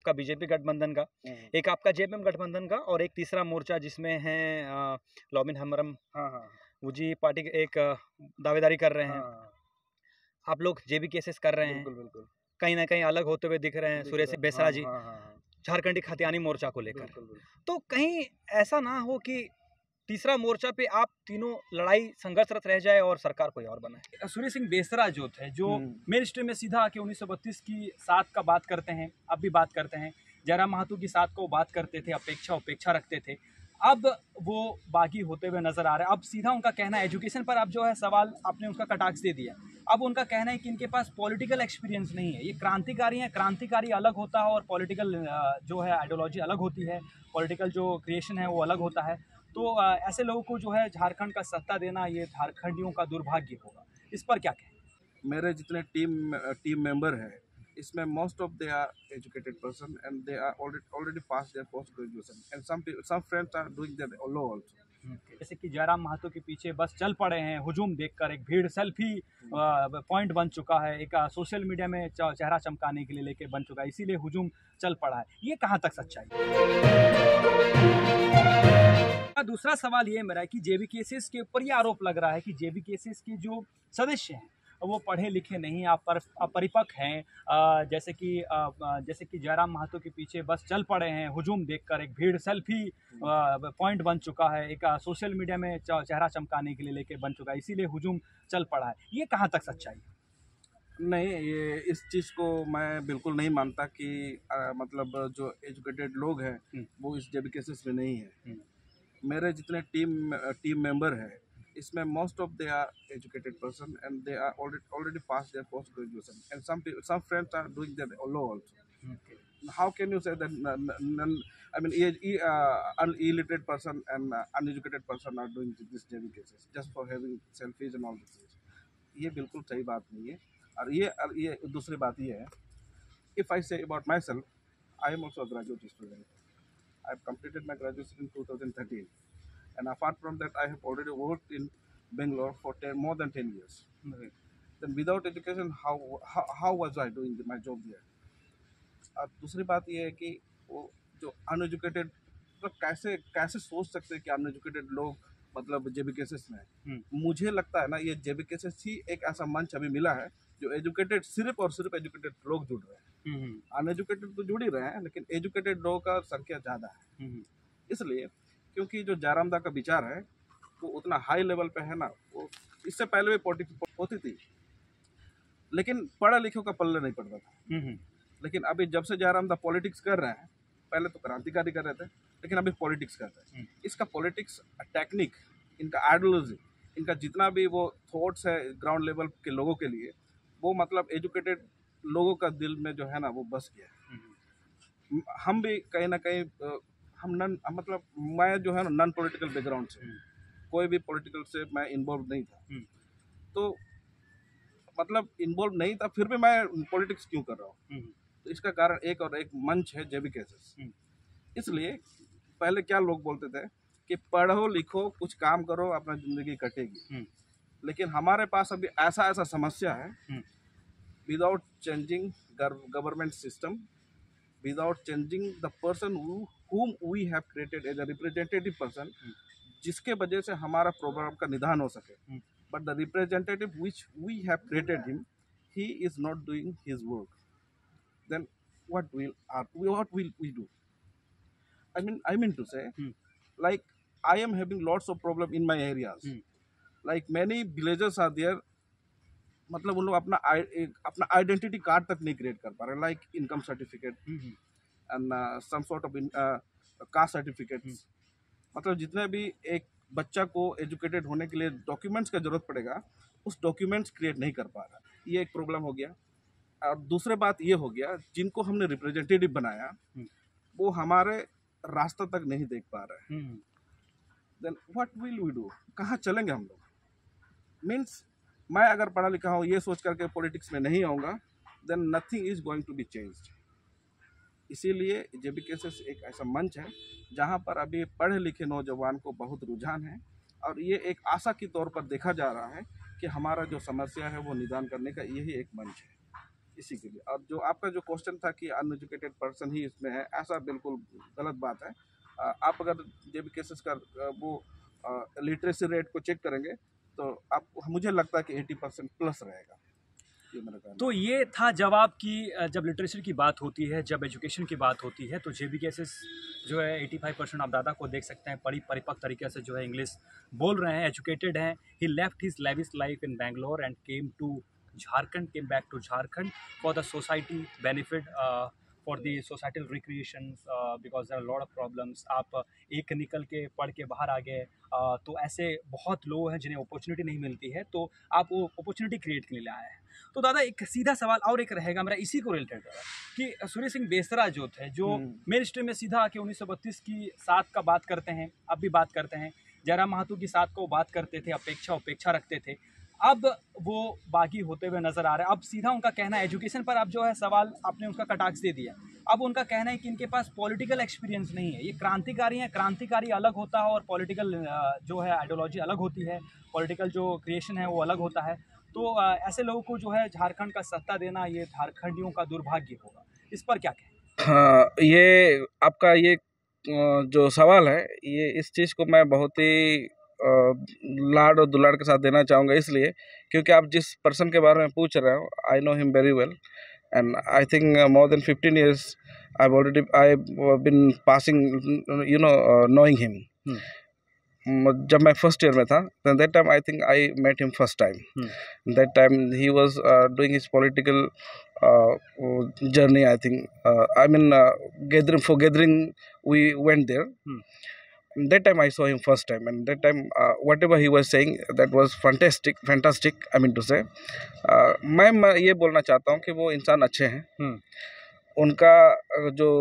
आपका बीजेपी गठबंधन का, एक आपका जेएमएम गठबंधन का और एक तीसरा मोर्चा जिसमें है लॉमिन हमरम वो जी पार्टी के एक दावेदारी कर रहे हैं। आप लोग जेबी केसेस कर रहे हैं, बिल्कुल कहीं ना कहीं अलग होते हुए दिख रहे हैं सुरेश बेसरा जी झारखंडी खतियानी मोर्चा को लेकर। बिल्कुल। तो कहीं ऐसा ना हो कि तीसरा मोर्चा पे आप तीनों लड़ाई संघर्षरत रह जाए और सरकार कोई और बनाए। सुरेश सिंह बेसरा जो थे, जो मेन स्ट्रीम में सीधा आके 1932 की साथ का बात करते हैं, अब भी बात करते हैं, जयराम महतो की साथ को बात करते थे, उपेक्षा रखते थे, अब वो बागी होते हुए नजर आ रहे हैं। अब सीधा उनका कहना है एजुकेशन पर, अब जो है सवाल आपने उसका कटाक्ष दे दिया। अब उनका कहना है कि इनके पास पॉलिटिकल एक्सपीरियंस नहीं है, ये क्रांतिकारी हैं, क्रांतिकारी अलग होता है और पॉलिटिकल जो है आइडियोलॉजी अलग होती है, पॉलिटिकल जो क्रिएशन है वो अलग होता है। तो ऐसे लोगों को जो है झारखंड का सत्ता देना ये झारखंडियों का दुर्भाग्य होगा। इस पर क्या कहें? मेरे जितने टीम मेंबर हैं, इसमें most of they are educated person and they are already pass their post graduation and some friends are doing their law also. जैसे कि जयराम महतो के पीछे बस चल पड़े हैं, हुजूम देखकर एक भीड़ सेल्फी पॉइंट बन चुका है, एक सोशल मीडिया में चेहरा चमकाने के लिए लेके बन चुका है, इसीलिए हुजूम चल पड़ा है। ये कहाँ तक सच्चाई है? दूसरा सवाल ये मेरा है कि जेबी केसेस के ऊपर ये आरोप लग रहा है कि जेबी केसेस के जो सदस्य हैं वो पढ़े लिखे नहीं, अपरिपक्व हैं, जैसे कि जयराम महतो के पीछे बस चल पड़े हैं, हुजूम देखकर एक भीड़ सेल्फी पॉइंट बन चुका है, एक सोशल मीडिया में चेहरा चमकाने के लिए लेके बन चुका है, इसीलिए हुजूम चल पड़ा है। ये कहाँ तक सच्चाई है? नहीं, ये इस चीज़ को मैं बिल्कुल नहीं मानता कि मतलब जो एजुकेटेड लोग हैं वो इस जेबी केसेस में नहीं है। मेरे जितने टीम मेंबर हैं, इसमें most of they are educated person and they are already pass their post graduation and some friends are doing their law also. How can you say that I mean, illiterate person and uneducated person are doing this JV cases just for having selfies and all this? ये बिल्कुल सही बात नहीं है। और ये दूसरी बात ये है, if I say about myself, I am also a graduate student. I have completed my graduation in 2013, and apart from that, I have already worked in Bangalore for more than 10 years. Then without education, how was I doing my job there? और दूसरी बात ये है कि वो जो uneducated, तो कैसे सोच सकते हैं कि अनएजुकेटेड लोग मतलब जेबी केसेस में। मुझे लगता है ना, ये जेबी केसेस ही एक ऐसा मंच अभी मिला है जो एजुकेटेड, सिर्फ और सिर्फ एजुकेटेड लोग जुड़ रहे हैं। अनएजुकेटेड तो जुड़ ही रहे हैं, लेकिन एजुकेटेड लोगों का संख्या ज़्यादा है। इसलिए क्योंकि जो जयराम दा का विचार है वो उतना हाई लेवल पे है ना, वो इससे पहले भी पॉलिटिक्स होती थी, लेकिन पढ़े लिखों का पल्ले नहीं पड़ता था। लेकिन अभी जब से जयराम दा पॉलिटिक्स कर रहे हैं, पहले तो क्रांतिकारी कर रहे थे, लेकिन अभी पॉलिटिक्स कर रहे हैं। इसका पॉलिटिक्स टेक्निक, इनका आइडियोलॉजी, इनका जितना भी वो थॉट्स है ग्राउंड लेवल के लोगों के लिए, वो मतलब एजुकेटेड लोगों का दिल में जो है ना वो बस गया है। हम भी कहीं ना कहीं मतलब मैं जो है ना नॉन पॉलिटिकल बैकग्राउंड से, कोई भी पॉलिटिकल से मैं इन्वॉल्व नहीं था, तो मतलब इन्वॉल्व नहीं था, फिर भी मैं पॉलिटिक्स क्यों कर रहा हूँ? तो इसका कारण एक मंच है जेबी केसेस। इसलिए पहले क्या लोग बोलते थे कि पढ़ो लिखो कुछ काम करो अपना जिंदगी कटेगी, लेकिन हमारे पास अभी ऐसा समस्या है, without changing government system, without changing the person whom we have created as a representative person, जिसके वजह से हमारा प्रॉब्लम का निदान हो सके, but the representative which we have created him, he is not doing his work, then what will we do? I mean to say, like I am having lots of problem in my areas, like many villagers are there, मतलब उन लोग अपना identity card तक नहीं create कर पा रहे, like income certificate and some sort of caste certificates. मतलब जितने भी एक बच्चा को एजुकेटेड होने के लिए डॉक्यूमेंट्स का जरूरत पड़ेगा, उस डॉक्यूमेंट्स क्रिएट नहीं कर पा रहा। ये एक प्रॉब्लम हो गया। और दूसरे बात ये हो गया, जिनको हमने रिप्रेजेंटेटिव बनाया वो हमारे रास्ता तक नहीं देख पा रहे। Then what will we do? कहाँ चलेंगे हम लोग? मीन्स मैं अगर पढ़ा लिखा हूँ ये सोच करके पॉलिटिक्स में नहीं आऊँगा, then nothing is going to be changed. इसीलिए जेबी केसेस एक ऐसा मंच है जहाँ पर अभी पढ़े लिखे नौजवान को बहुत रुझान है, और ये एक आशा के तौर पर देखा जा रहा है कि हमारा जो समस्या है वो निदान करने का यही एक मंच है। इसी के लिए। और जो आपका जो क्वेश्चन था कि अनएजुकेटेड पर्सन ही इसमें है, ऐसा बिल्कुल गलत बात है। आप अगर जेबी केसेस का वो लिटरेसी रेट को चेक करेंगे तो आप, मुझे लगता है कि 80% प्लस रहेगा, ये मेरा कहना है। तो ये था जवाब कि जब लिटरेचर की बात होती है, जब एजुकेशन की बात होती है, तो जेबी केसेस जो है 85% आप दादा को देख सकते हैं बड़ी परिपक्व तरीके से जो है इंग्लिश बोल रहे हैं, एजुकेटेड हैं। He left his lavish life in Bangalore and came back to Jharkhand for the society benefit, for the societal recreation, because there are lot of problems. आप एक निकल के पढ़ के बाहर आ गए, तो ऐसे बहुत लोग हैं जिन्हें अपॉर्चुनिटी नहीं मिलती है, तो आप वो अपॉर्चुनिटी क्रिएट के लिए आए हैं। तो दादा एक सीधा सवाल और एक रहेगा मेरा इसी को रिलेटेड कि सूर्य सिंह बेसरा जो थे, जो मेन स्ट्रीम में सीधा आके 1932 की साथ का बात करते हैं, अब भी बात करते हैं, जयराम महातो की साथ को बात करते थे, उपेक्षा रखते थे, अब वो बागी होते हुए नजर आ रहे हैं। अब सीधा उनका कहना है एजुकेशन पर, अब जो है सवाल आपने उसका कटाक्ष दे दिया। अब उनका कहना है कि इनके पास पॉलिटिकल एक्सपीरियंस नहीं है, ये क्रांतिकारी हैं, क्रांतिकारी अलग होता है और पॉलिटिकल जो है आइडियोलॉजी अलग होती है, पॉलिटिकल जो क्रिएशन है वो अलग होता है। तो ऐसे लोगों को जो है झारखंड का सत्ता देना ये झारखंडियों का दुर्भाग्य होगा, इस पर क्या कहें? हाँ, ये आपका ये जो सवाल है, ये इस चीज़ को मैं बहुत ही लाड और दुलार के साथ देना चाहूँगा, इसलिए क्योंकि आप जिस पर्सन के बारे में पूछ रहे हो, I know him very well and I think more than 15 years I been passing knowing him. जब मैं फर्स्ट ईयर में था, that time I think I met him first time. That time he was doing his political journey. I think I mean gathering we went there. That time I saw him first time, and that time whatever he was saying, that was fantastic. I mean to say, मैं ये बोलना चाहता हूँ कि वो इंसान अच्छे हैं. उनका जो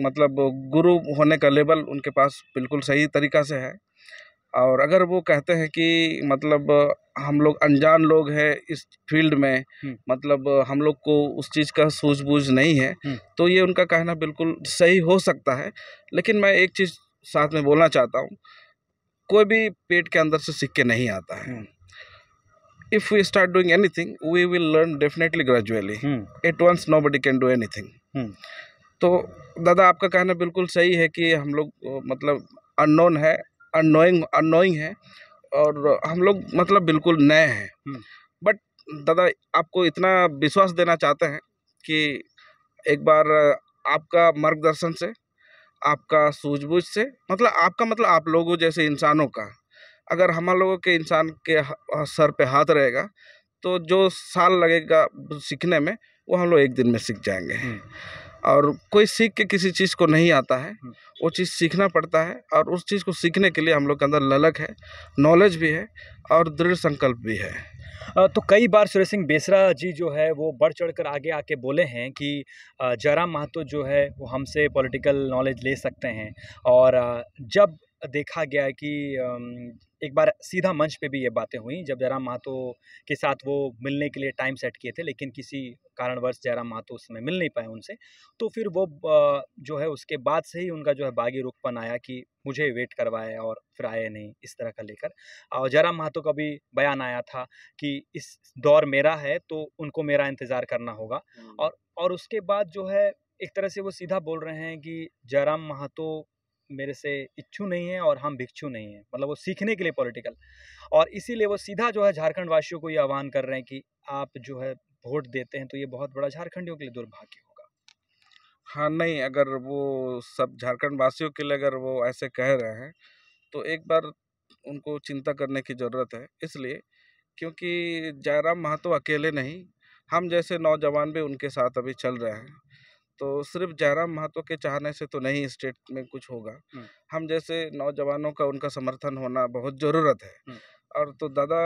मतलब गुरु होने का लेवल उनके पास बिल्कुल सही तरीका से है. और अगर वो कहते हैं कि मतलब हम लोग अनजान लोग हैं इस फील्ड में, मतलब हम लोग को उस चीज़ का सूझबूझ नहीं है, तो ये उनका कहना बिल्कुल सही हो सकता है. लेकिन मैं एक चीज़ साथ में बोलना चाहता हूँ, कोई भी पेट के अंदर से सीख के नहीं आता है. If we start doing anything we will learn definitely gradually. At once nobody can do anything. तो दादा आपका कहना बिल्कुल सही है कि हम लोग मतलब अननोन है, अननोइंग है, और हम लोग मतलब बिल्कुल नए हैं. बट दादा आपको इतना विश्वास देना चाहते हैं कि एक बार आपका मार्गदर्शन से, आपका सूझबूझ से, मतलब आप लोगों जैसे इंसानों का, अगर हम लोगों के इंसान के सर पे हाथ रहेगा तो जो साल लगेगा सीखने में वो हम लोग एक दिन में सीख जाएंगे. और कोई सीख के किसी चीज़ को नहीं आता है, वो चीज़ सीखना पड़ता है, और उस चीज़ को सीखने के लिए हम लोग के अंदर ललक है, नॉलेज भी है और दृढ़ संकल्प भी है. तो कई बार सूर्य सिंह बेसरा जी जो है वो बढ़ चढ़कर आगे आके बोले हैं कि जयराम महातो जो है वो हमसे पॉलिटिकल नॉलेज ले सकते हैं, और जब देखा गया कि एक बार सीधा मंच पे भी ये बातें हुई जब जयराम महातो के साथ वो मिलने के लिए टाइम सेट किए थे, लेकिन किसी कारणवश जयराम महातो उस समय मिल नहीं पाए उनसे, तो फिर वो जो है उसके बाद से ही उनका जो है बागी रुखपन आया कि मुझे वेट करवाए और फिर आए नहीं, इस तरह का लेकर. और जयराम महातो का भी बयान आया था कि इस दौर मेरा है तो उनको मेरा इंतज़ार करना होगा. और उसके बाद जो है एक तरह से वो सीधा बोल रहे हैं कि जयराम महातो मेरे से इच्छु नहीं है और हम भिक्षु नहीं हैं, मतलब वो सीखने के लिए पॉलिटिकल, और इसीलिए वो सीधा जो है झारखंड वासियों को ये आह्वान कर रहे हैं कि आप जो है वोट देते हैं तो ये बहुत बड़ा झारखंडियों के लिए दुर्भाग्य होगा. हाँ, नहीं, अगर वो सब झारखंड वासियों के लिए अगर वो ऐसे कह रहे हैं तो एक बार उनको चिंता करने की ज़रूरत है. इसलिए क्योंकि जयराम महातो अकेले नहीं, हम जैसे नौजवान भी उनके साथ अभी चल रहे हैं. तो सिर्फ जयराम महातो के चाहने से तो नहीं स्टेट में कुछ होगा, हम जैसे नौजवानों का उनका समर्थन होना बहुत ज़रूरत है. और तो दादा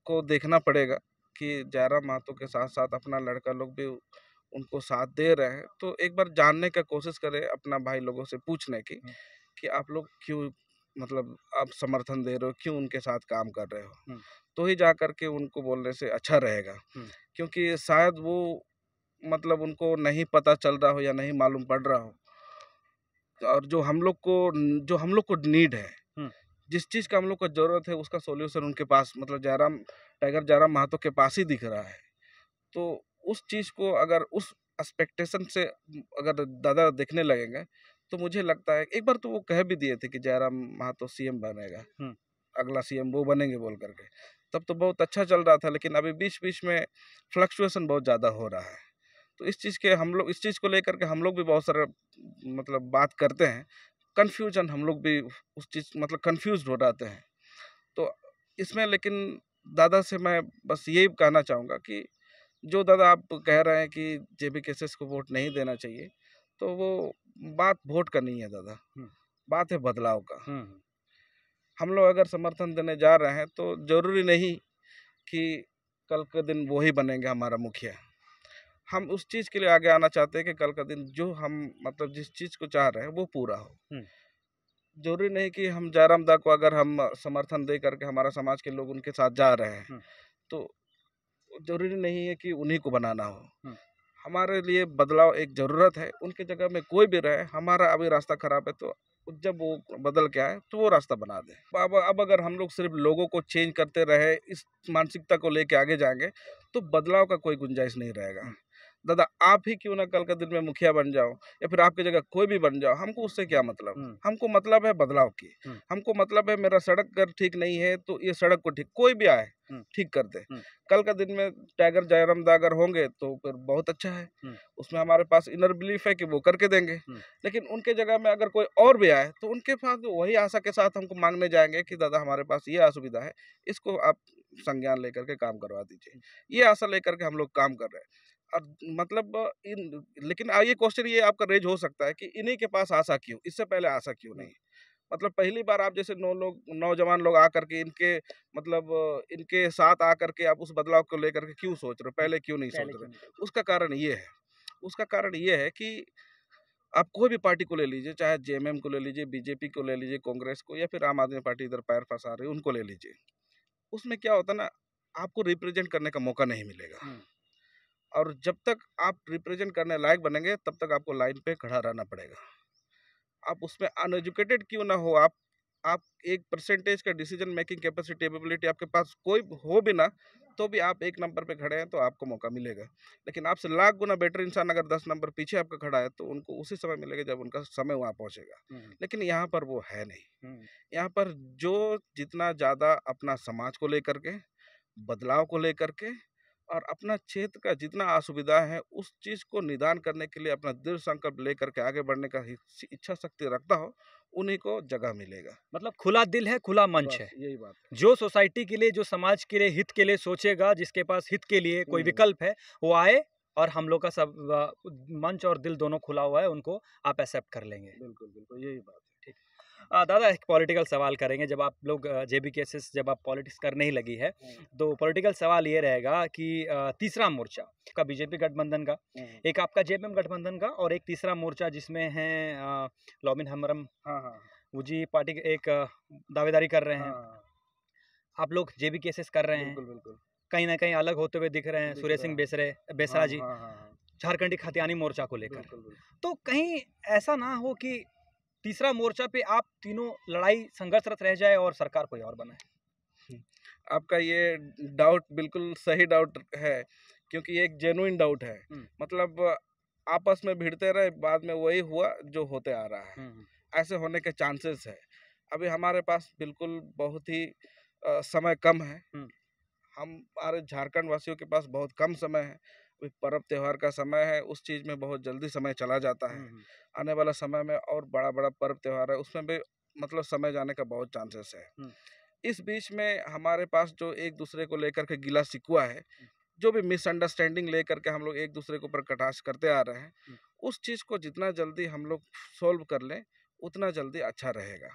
को देखना पड़ेगा कि जयराम महातो के साथ साथ अपना लड़का लोग भी उनको साथ दे रहे हैं. तो एक बार जानने का कोशिश करें अपना भाई लोगों से पूछने की कि आप लोग क्यों, मतलब आप समर्थन दे रहे हो, क्यों उनके साथ काम कर रहे हो, तो ही जा कर के उनको बोलने से अच्छा रहेगा. क्योंकि शायद वो मतलब उनको नहीं पता चल रहा हो या नहीं मालूम पड़ रहा हो, और जो हम लोग को नीड है, जिस चीज़ का हम लोग को ज़रूरत है उसका सॉल्यूशन उनके पास, मतलब जयराम महातो के पास ही दिख रहा है. तो उस चीज़ को अगर उस एक्सपेक्टेशन से अगर दादा देखने लगेंगे तो मुझे लगता है, एक बार तो वो कह भी दिए थे कि जयराम महातो सीएम बनेगा, अगला सीएम वो बनेंगे बोल करके, तब तो बहुत अच्छा चल रहा था। लेकिन अभी बीच बीच में फ्लक्चुएशन बहुत ज़्यादा हो रहा है, तो इस चीज़ के हम लोग, इस चीज़ को लेकर के हम लोग भी बहुत सारा मतलब बात करते हैं, कन्फ्यूजन हम लोग भी उस चीज़ मतलब कन्फ्यूज हो जाते हैं। तो इसमें लेकिन दादा से मैं बस यही कहना चाहूँगा कि जो दादा आप कह रहे हैं कि जेबी केसेस को वोट नहीं देना चाहिए, तो वो बात वोट का नहीं है दादा, बात है बदलाव का। हम लोग अगर समर्थन देने जा रहे हैं तो जरूरी नहीं कि कल के दिन वो ही बनेंगे हमारा मुखिया। हम उस चीज़ के लिए आगे आना चाहते हैं कि कल का दिन जो हम मतलब जिस चीज़ को चाह रहे हैं वो पूरा हो। जरूरी नहीं कि हम जयराम दा को अगर हम समर्थन दे करके हमारा समाज के लोग उनके साथ जा रहे हैं तो जरूरी नहीं है कि उन्हीं को बनाना हो। हमारे लिए बदलाव एक ज़रूरत है, उनकी जगह में कोई भी रहे, हमारा अभी रास्ता खराब है तो जब वो बदल के आए तो वो रास्ता बना दे। अब अगर हम लोग सिर्फ लोगों को चेंज करते रहे, इस मानसिकता को लेके आगे जाएंगे तो बदलाव का कोई गुंजाइश नहीं रहेगा। दादा आप ही क्यों ना कल के दिन में मुखिया बन जाओ या फिर आपकी जगह कोई भी बन जाओ, हमको उससे क्या मतलब। हमको मतलब है बदलाव की, हमको मतलब है मेरा सड़क अगर ठीक नहीं है तो ये सड़क को ठीक कोई भी आए ठीक कर दे। कल का दिन में टाइगर जयराम दा अगर होंगे तो फिर बहुत अच्छा है, उसमें हमारे पास इनर बिलीफ है कि वो करके देंगे। लेकिन उनके जगह में अगर कोई और भी आए तो उनके पास वही आशा के साथ हमको मांगने जाएंगे कि दादा हमारे पास ये असुविधा है, इसको आप संज्ञान लेकर के काम करवा दीजिए। ये आशा लेकर के हम लोग काम कर रहे हैं। और मतलब लेकिन ये क्वेश्चन ये आपका रेज हो सकता है कि इन्हीं के पास आशा क्यों, इससे पहले आशा क्यों नहीं। मतलब पहली बार आप जैसे नौजवान लोग आकर के इनके मतलब इनके साथ आकर के आप उस बदलाव को लेकर के क्यों सोच रहे हो, पहले क्यों नहीं सोच रहे। उसका कारण ये है, उसका कारण ये है कि आप कोई भी पार्टी को ले लीजिए, चाहे जेएमएम को ले लीजिए, बीजेपी को ले लीजिए, कांग्रेस को, या फिर आम आदमी पार्टी इधर पैर फंसा रही है उनको ले लीजिए। उसमें क्या होता है ना, आपको रिप्रेजेंट करने का मौका नहीं मिलेगा। और जब तक आप रिप्रेजेंट करने लायक बनेंगे तब तक आपको लाइन पे खड़ा रहना पड़ेगा। आप उसमें अनएजुकेटेड क्यों ना हो, आप एक परसेंटेज का डिसीजन मेकिंग कैपेसिटी एबिलिटी आपके पास कोई हो भी ना, तो भी आप एक नंबर पे खड़े हैं तो आपको मौका मिलेगा। लेकिन आपसे लाख गुना बेटर इंसान अगर 10 नंबर पीछे आपका खड़ा है तो उनको उसी समय मिलेगा जब उनका समय वहाँ पहुँचेगा। लेकिन यहाँ पर वो है नहीं। यहाँ पर जो जितना ज़्यादा अपना समाज को लेकर के, बदलाव को लेकर के और अपना क्षेत्र का जितना असुविधा है उस चीज़ को निदान करने के लिए अपना दृढ़ संकल्प लेकर के आगे बढ़ने का इच्छा शक्ति रखता हो, उन्हीं को जगह मिलेगा। मतलब खुला दिल है, खुला मंच है। यही बात है। जो सोसाइटी के लिए, जो समाज के लिए, हित के लिए सोचेगा, जिसके पास हित के लिए कोई विकल्प है वो आए, और हम लोग का सब मंच और दिल दोनों खुला हुआ है, उनको आप एक्सेप्ट कर लेंगे। बिल्कुल बिल्कुल यही बात है। ठीक। दादा एक पॉलिटिकल सवाल करेंगे। जब आप लोग जेबी केसेस जब आप पॉलिटिक्स करने ही लगी है तो पॉलिटिकल सवाल ये रहेगा कि तीसरा मोर्चा का बीजेपी गठबंधन का, एक आपका जेएमएम गठबंधन का, और एक तीसरा मोर्चा जिसमें है लॉबिन हमरम वो जी पार्टी एक दावेदारी कर रहे हैं। आप लोग जेबी केसेस कर रहे हैं, बिल्कुल कहीं ना कहीं अलग होते हुए दिख रहे हैं सुरेश सिंह बेसरा जी झारखंडी खतियानी मोर्चा को लेकर। तो कहीं ऐसा ना हो कि तीसरा मोर्चा पे आप तीनों लड़ाई संघर्षरत रह जाए और सरकार कोई और बनाए। आपका ये डाउट बिल्कुल सही डाउट है, क्योंकि ये एक जेन्युइन डाउट है। मतलब आपस में भिड़ते रहे, बाद में वही हुआ जो होते आ रहा है। ऐसे होने के चांसेस है। अभी हमारे पास बिल्कुल बहुत ही समय कम है। हमारे झारखंड वासियों के पास बहुत कम समय है। पर्व त्योहार का समय है, उस चीज़ में बहुत जल्दी समय चला जाता है। आने वाला समय में और बड़ा बड़ा पर्व त्योहार है, उसमें भी मतलब समय जाने का बहुत चांसेस है। इस बीच में हमारे पास जो एक दूसरे को लेकर के गिला शिकवा है, जो भी मिसअंडरस्टैंडिंग लेकर के हम लोग एक दूसरे के ऊपर कटाक्ष करते आ रहे हैं, उस चीज़ को जितना जल्दी हम लोग सोल्व कर लें उतना जल्दी अच्छा रहेगा।